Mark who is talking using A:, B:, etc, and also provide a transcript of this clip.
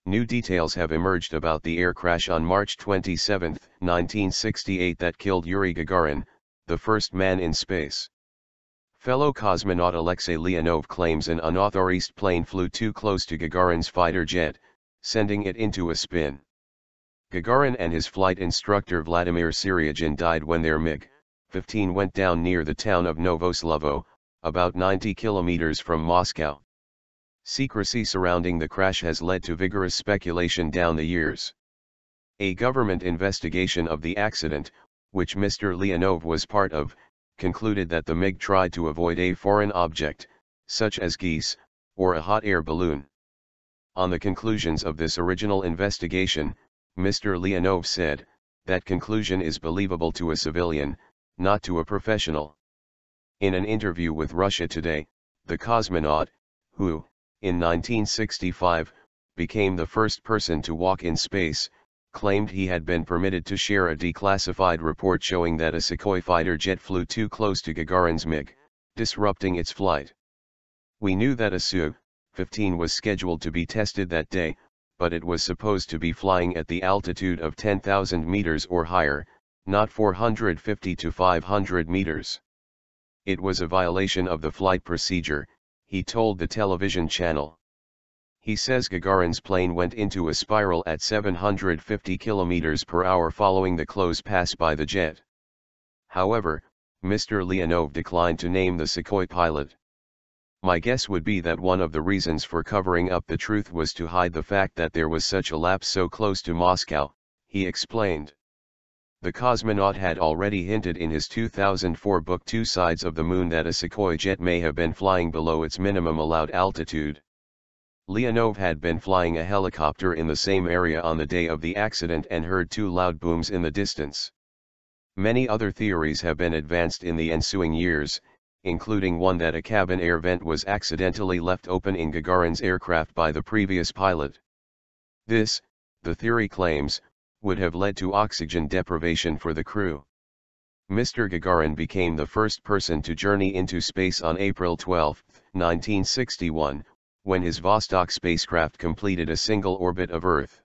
A: New details have emerged about the air crash on March 27, 1968 that killed Yuri Gagarin, the first man in space. Fellow cosmonaut Alexey Leonov claims an unauthorized plane flew too close to Gagarin's fighter jet, sending it into a spin. Gagarin and his flight instructor Vladimir Seryogin died when their MiG-15 went down near the town of Novoselovo, about 90 kilometers from Moscow. Secrecy surrounding the crash has led to vigorous speculation down the years. A government investigation of the accident, which Mr Leonov was part of, concluded that the MiG tried to avoid a foreign object, such as geese, or a hot air balloon. On the conclusions of this original investigation, Mr Leonov said, "That conclusion is believable to a civilian, not to a professional." In an interview with Russia Today, the cosmonaut, who, in 1965, became the first person to walk in space, claimed he had been permitted to share a declassified report showing that a Sukhoi fighter jet flew too close to Gagarin's MiG, disrupting its flight. "We knew that a Su-15 was scheduled to be tested that day, but it was supposed to be flying at the altitude of 10,000 meters or higher, not 450 to 500 meters. It was a violation of the flight procedure," he told the television channel. He says Gagarin's plane went into a spiral at 750 km per hour following the close pass by the jet. However, Mr. Leonov declined to name the Sukhoi pilot. "My guess would be that one of the reasons for covering up the truth was to hide the fact that there was such a lapse so close to Moscow," he explained. The cosmonaut had already hinted in his 2004 book Two Sides of the Moon that a Sukhoi jet may have been flying below its minimum allowed altitude. Leonov had been flying a helicopter in the same area on the day of the accident and heard two loud booms in the distance. Many other theories have been advanced in the ensuing years, including one that a cabin air vent was accidentally left open in Gagarin's aircraft by the previous pilot. This, the theory claims, would have led to oxygen deprivation for the crew. Mr. Gagarin became the first person to journey into space on April 12, 1961, when his Vostok spacecraft completed a single orbit of Earth.